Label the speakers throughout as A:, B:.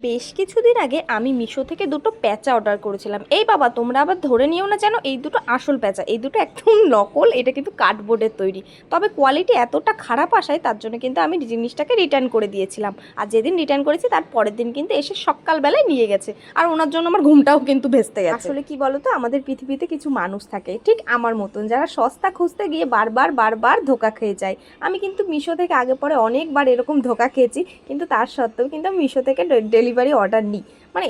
A: বেশ কিছুদিন আগে আমি মিশো থেকে দুটো প্যাঁচা অর্ডার করেছিলাম। এই বাবা, তোমরা আবার ধরে নিও না যেন এই দুটো আসল প্যাঁচা, এই দুটো একদম নকল। এটা কিন্তু কার্ডবোর্ডের তৈরি, তবে কোয়ালিটি এতটা খারাপ আসায় তার জন্য কিন্তু আমি জিনিসটাকে রিটার্ন করে দিয়েছিলাম। আর যেদিন রিটার্ন করেছি তার পরের দিন কিন্তু এসে সকালবেলায় নিয়ে গেছে, আর ওনার জন্য আমার ঘুমটাও কিন্তু ভেস্তে গেছে। আসলে কি বলতো, আমাদের পৃথিবীতে কিছু মানুষ থাকে ঠিক আমার মতন, যারা সস্তা খুঁজতে গিয়ে বারবার বারবার ধোকা খেয়ে যায়। আমি কিন্তু মিশো থেকে আগে পরে অনেকবার এরকম ধোকা খেয়েছি, কিন্তু তার সত্ত্বেও কিন্তু আমি মিশো থেকে ডেলিভারি অর্ডার নিই।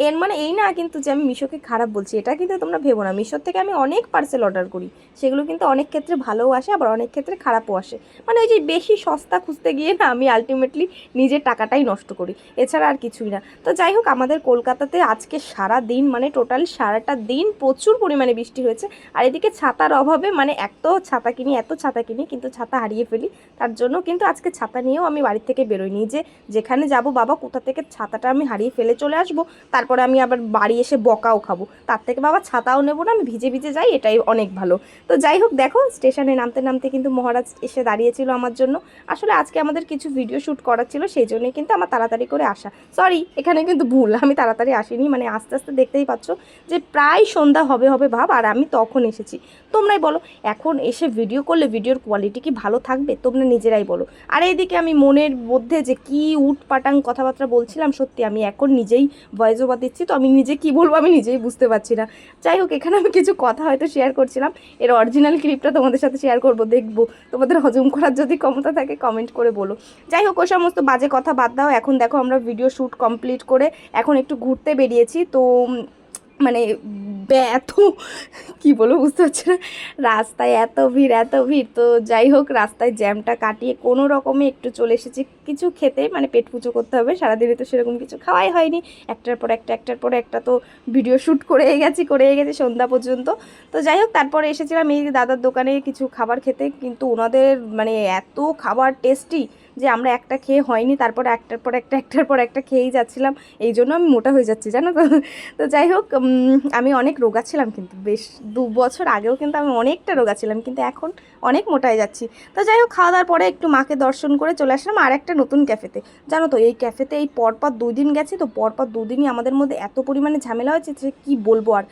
A: এর মানে এই না কিন্তু যে আমি মিশোকে খারাপ বলছি, এটা কিন্তু তোমরা ভেবো না। মিশোর থেকে আমি অনেক পার্সেল অর্ডার করি, সেগুলো কিন্তু অনেক ক্ষেত্রে ভালোও আসে, আবার অনেক ক্ষেত্রে খারাপও আসে। ওই যে বেশি সস্তা খুঁজতে গিয়ে না আমি আলটিমেটলি নিজের টাকাটাই নষ্ট করি, এছাড়া আর কিছুই না। তো যাই হোক, আমাদের কলকাতাতে আজকে সারা দিন টোটাল সারাটা দিন প্রচুর পরিমাণে বৃষ্টি হয়েছে। আর এদিকে ছাতার অভাবে এত ছাতা কিনি, এত ছাতা কিনি, কিন্তু ছাতা হারিয়ে ফেলি। তার জন্য কিন্তু আজকে ছাতা নিয়েও আমি বাড়ি থেকে বেরোইনি, যে যেখানে যাব বাবা কোথা থেকে ছাতাটা আমি হারিয়ে ফেলে চলে আসবো, তারপরে আমি আবার বাড়ি এসে বকাও খাবো। তার থেকে বাবা ছাতাও নেবো না, আমি ভিজে ভিজে যাই, এটাই অনেক ভালো। তো যাই হোক, দেখো স্টেশনে নামতে নামতে কিন্তু মহারাজ এসে দাঁড়িয়েছিল আমার জন্য। আসলে আজকে আমাদের কিছু ভিডিও শ্যুট করার ছিল, সেই জন্যই কিন্তু আমার তাড়াতাড়ি করে আসা। সরি, এখানে কিন্তু ভুল, আমি তাড়াতাড়ি আসিনি, আস্তে আস্তে দেখতেই পাচ্ছ যে প্রায় সন্ধ্যা হবে হবে ভাব, আর আমি তখন এসেছি। তোমরাই বলো, এখন এসে ভিডিও করলে ভিডিওর কোয়ালিটি কি ভালো থাকবে? তোমরা নিজেরাই বলো। আর এইদিকে আমি মনের মধ্যে যে কি উটপাটাং কথাবার্তা বলছিলাম, সত্যি আমি এখন নিজেই ভয়েস ওভার দিচ্ছি, তো আমি নিজে কি বলবো আমি নিজেই বুঝতে পারছি না। যাই হোক, এখানে আমি কিছু কথা হয়তো শেয়ার করছিলাম, এর অরিজিনাল ক্লিপটা তোমাদের সাথে শেয়ার করব, দেখবো তোমাদের হজম করার যদি ক্ষমতা থাকে কমেন্ট করে বলো। যাই হোক, ওই সমস্ত বাজে কথা বাদ দাও। এখন দেখো আমরা ভিডিও শ্যুট কমপ্লিট করে এখন একটু ঘুরতে বেরিয়েছি। তো মানে এত কী বলবো বুঝতে পারছি না, রাস্তায় এত ভিড় এত ভিড়। তো যাই হোক, রাস্তায় জ্যামটা কাটিয়ে কোনো রকমে একটু চলে এসেছি কিছু খেতে, পেট পুজো করতে হবে। সারাদিনে তো সেরকম কিছু খাওয়াই হয়নি, একটার পর একটা তো ভিডিও শ্যুট করেই গেছি সন্ধ্যা পর্যন্ত। তো যাই হোক, তারপরে এসেছিলাম এই দাদার দোকানে কিছু খাবার খেতে, কিন্তু ওনাদের এত খাবার টেস্টি যে আমরা একটা খেয়ে হয়নি, তারপরে একটার পর একটা খেয়েই যাচ্ছিলাম। এই জন্য আমি মোটা হয়ে যাচ্ছি, জানো তো। তো যাই হোক, আমি অনেক রোগা ছিলাম, কিন্তু বেশ 2 বছর আগেও কিন্তু আমি অনেকটা রোগা ছিলাম, কিন্তু এখন অনেক মোটা হয়ে যাচ্ছি। তো যাই হোক, খাওয়া দাওয়ার পরে একটু মাকে দর্শন করে চলে আসলাম আর একটা নতুন ক্যাফেতে। জানো তো, এই ক্যাফেতে এই পরপর 2 দিন গেছি, তো পরপর 2 দিনই আমাদের মধ্যে এত পরিমাণে ঝামেলা হয়েছে যে কী বলবো আর।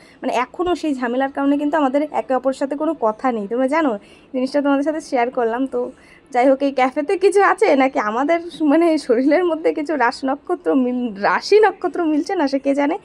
A: এখনও সেই ঝামেলার কারণে কিন্তু আমাদের একে অপরের সাথে কোনো কথা নেই। তোমরা জানো, জিনিসটা তোমাদের সাথে শেয়ার করলাম। তো যাই হোক, এই ক্যাফেতে কিছু আছে নাকি আমাদের শরীরের মধ্যে কিছু রাশি নক্ষত্র মিলছে না, সে কে জানে।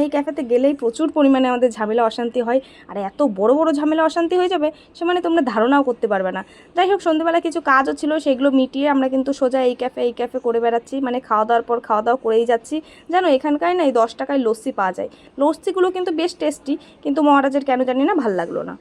A: এই ক্যাফেতে গেলেই প্রচুর পরিমাণে আমাদের ঝামেলা অশান্তি হয়, আর এত বড় বড় ঝামেলা অশান্তি হয়ে যাবে সে তোমরা ধারণাও করতে পারবে না। যাই হোক, সন্ধ্যেবেলা কিছু কাজও ছিল, সেগুলো মিটিয়ে আমরা কিন্তু সোজা এই ক্যাফে করে বেড়াচ্ছি। খাওয়া দাওয়ার পর খাওয়া দাওয়া করেই যাচ্ছি। জানো, এখানকার না এই 10 টাকায় লস্যি পাওয়া যায়, লস্যিগুলো কিন্তু বেশ টেস্টি, কিন্তু মহারাজের কেন জানি না ভাল লাগলো না।